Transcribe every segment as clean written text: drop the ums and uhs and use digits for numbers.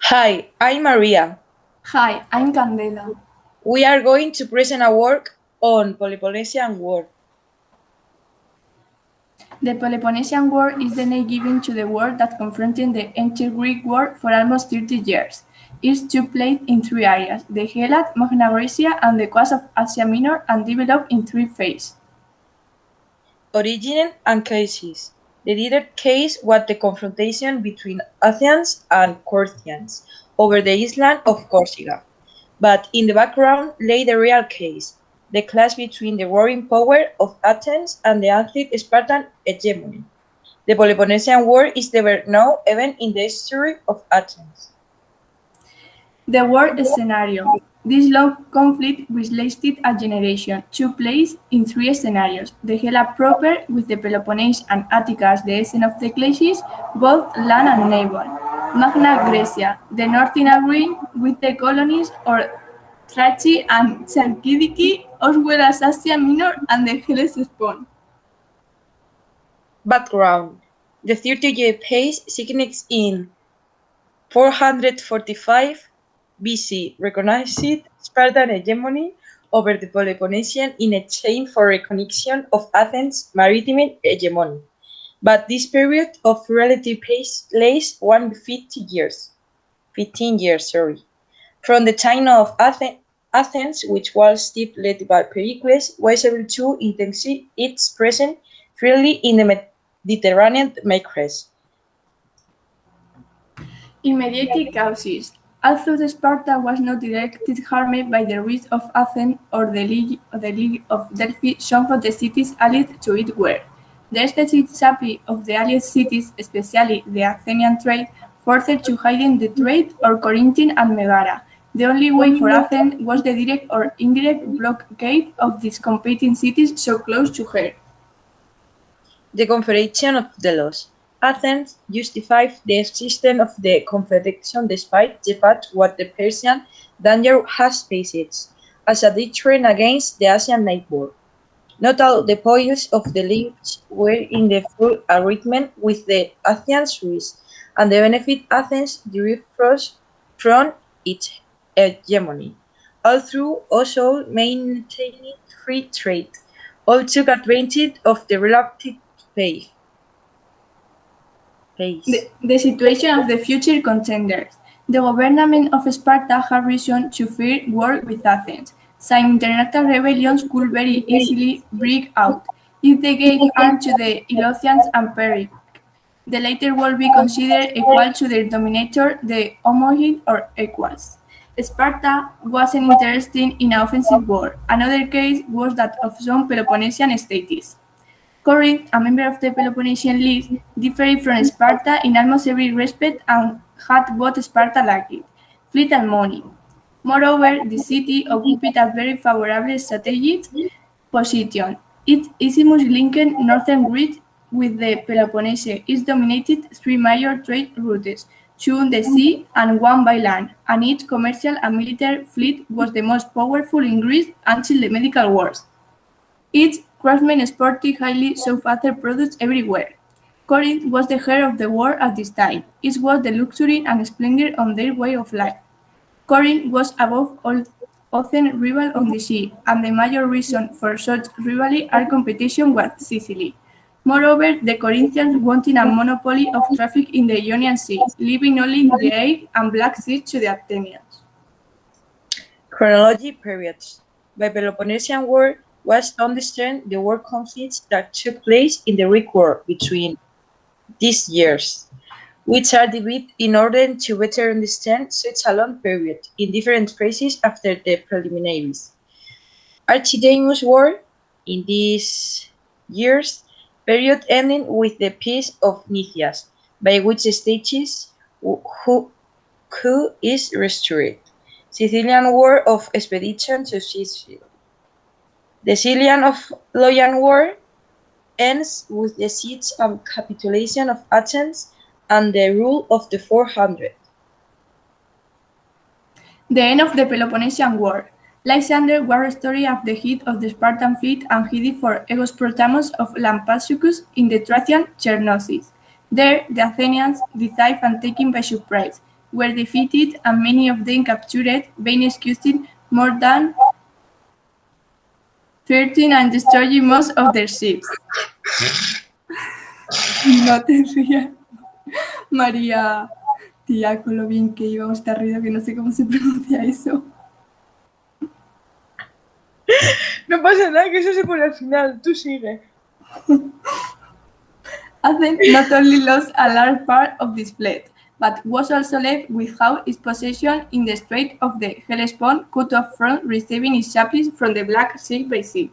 Hi, I'm María. Hi, I'm Candela. We are going to present a work on Peloponnesian War. The Peloponnesian War is the name given to the war that confronted the ancient Greek war for almost 30 years. It took place in three areas, the Hellat, Magna Graecia, and the coast of Asia Minor, and developed in three phases. Origin and cases. The direct case was the confrontation between Athens and Corinthians over the island of Corsica. But in the background lay the real case, the clash between the warring power of Athens and the athlete Spartan hegemony. The Peloponnesian War is the best known event in the history of Athens. The war scenario. This long conflict, which lasted a generation, took place in three scenarios. The Hellat proper, with the Peloponnese and Attica as the essence of the clashes, both land and naval. Magna Graecia, the northern agree with the colonies or Thraci and Chalkidiki, as well as Asia Minor and the Hellespont. Background. The 30-year peace signed in 445 BC recognized Spartan hegemony over the Peloponnesian in exchange for recognition of Athens' maritime hegemony. But this period of relative peace lasts 150 years, 15 years, sorry. From the time of Athens, which was still led by Pericles, was able to intensify its presence freely in the Mediterranean matrix. Immediate causes. Although Sparta was not directly harmed by the rise of Athens or the League of Delphi, some of the cities allied to it were. The strategy of the allied cities, especially the Athenian trade, forced to hide the trade or Corinthian and Megara. The only way for Athens was the direct or indirect blockade of these competing cities so close to her. The Confederation of Delos. Athens justified the existence of the Confederation despite the fact what the Persian danger has faced, as a deterrent against the Asian neighbor. Not all the points of the league were in the full agreement with the Athenians' risk, and the benefit Athens derived from its hegemony. All through also maintaining free trade, all took advantage of the relative pace. The situation of the future contenders. The government of Sparta had reason to fear war with Athens, since international rebellions could very easily break out if they gave arms to the Ilossians and Pericles. The latter will be considered equal to their dominator, the Omohid or equals. Sparta wasn't interested in an offensive war. Another case was that of some Peloponnesian states. Corinth, a member of the Peloponnesian League, differed from Sparta in almost every respect and had what Sparta lacked, fleet and money. Moreover, the city occupied a very favorable strategic position. Its isthmus linked northern Greece with the Peloponnese. It dominated three major trade routes, two on the sea and one by land, and its commercial and military fleet was the most powerful in Greece until the medical wars. Its craftsmen exported highly sought-after products everywhere. Corinth was the heart of the world at this time. It was the luxury and splendor on their way of life. Corinth was above all Athens' rival on the sea, and the major reason for such rivalry and competition was Sicily. Moreover, the Corinthians wanted a monopoly of traffic in the Ionian Sea, leaving only the Aegean and Black Sea to the Athenians. Chronology periods. By Peloponnesian War was to understand the war conflicts that took place in the Greek War between these years, which are divided in order to better understand such a long period in different phases after the preliminaries. Archidamus War in these years period ending with the Peace of Nicias, by which stages who is restored. Sicilian War of Expedition to Sicily. The Sicilian of Loyan War ends with the siege and capitulation of Athens and the rule of the 400. The end of the Peloponnesian War. Lysander was restored at the head of the Spartan fleet and headed for Egosprotamos of Lampsacus in the Thracian Chernosis. There, the Athenians, deceived and taken by surprise, were defeated and many of them captured, being executed more than 13 and destroying most of their ships. No te rías, María. Tía, con lo bien que íbamos, te has rido que no sé cómo se pronuncia eso. No pasa nada, que eso se pone al final. Tú sigue. Athens not only lost a large part of this fleet, but was also left without its possession in the Strait of the Hellespont, cut off from receiving its supplies from the Black Sea by sea.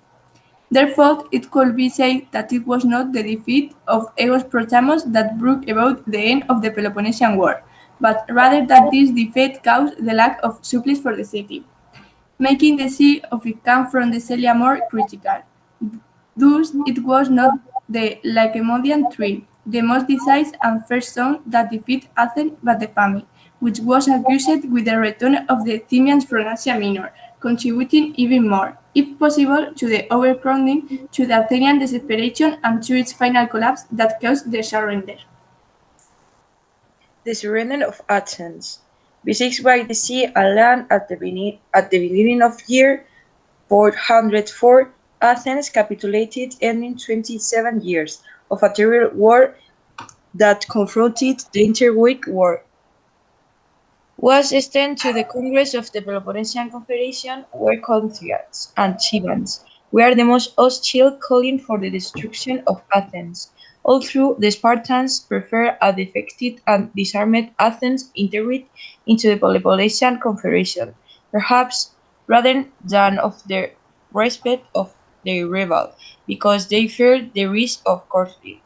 Therefore, it could be said that it was not the defeat of Aegus Protamos that brought about the end of the Peloponnesian War, but rather that this defeat caused the lack of supplies for the city, making the sea of it come from the Celia more critical. Thus, it was not the Lacedaemonian tree, the most decisive and first son that defeated Athens, but the famine, which was accused with the return of the Athenians from Asia Minor, contributing even more, if possible, to the overcrowding, to the Athenian desperation, and to its final collapse that caused their surrender. The surrender of Athens. Besieged by the sea and land at the beginning of year 404, Athens capitulated, ending 27 years of a terrible war that confronted the Inter-Greek War. Was extended to the Congress of the Peloponnesian Confederation, where Corinthians and Thebans were the most hostile, calling for the destruction of Athens. Although the Spartans preferred a defeated and disarmed Athens integrated into the Peloponnesian Confederation, perhaps rather than of the respect of their rival, because they feared the risk of conflict.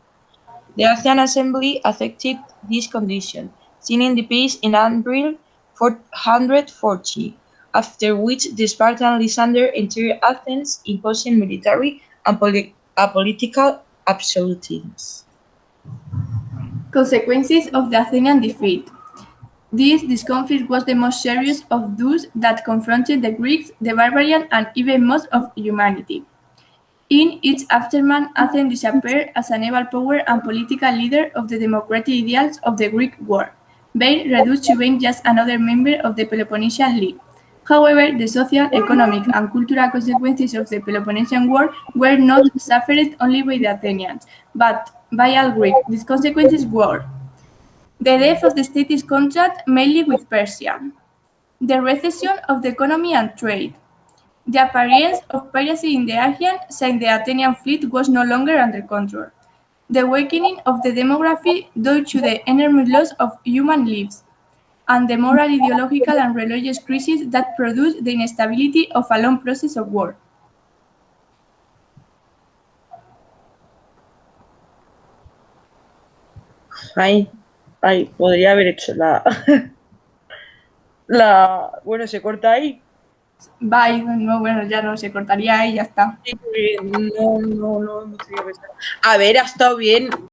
The Athenian Assembly accepted this condition, signing the peace in April 440, after which the Spartan Lysander entered Athens, imposing military and political absolutism. Consequences of the Athenian defeat. This conflict was the most serious of those that confronted the Greeks, the barbarians, and even most of humanity. In its aftermath, Athens disappeared as a naval power and political leader of the democratic ideals of the Greek war, being reduced to being just another member of the Peloponnesian League. However, the social, economic, and cultural consequences of the Peloponnesian War were not suffered only by the Athenians, but by all Greeks. These consequences were the death of the state's contract, mainly with Persia, the recession of the economy and trade, the appearance of piracy in the Aegean, since the Athenian fleet was no longer under control, the weakening of the demography due to the enormous loss of human lives, and the moral, ideological, and religious crisis that produced the instability of a long process of war. Ay, podría haber hecho bueno, se corta ahí. Bye, no, bueno, ya no se cortaría y ya está. Sí, no, no, no, no tenía pensado. A ver, ha estado bien.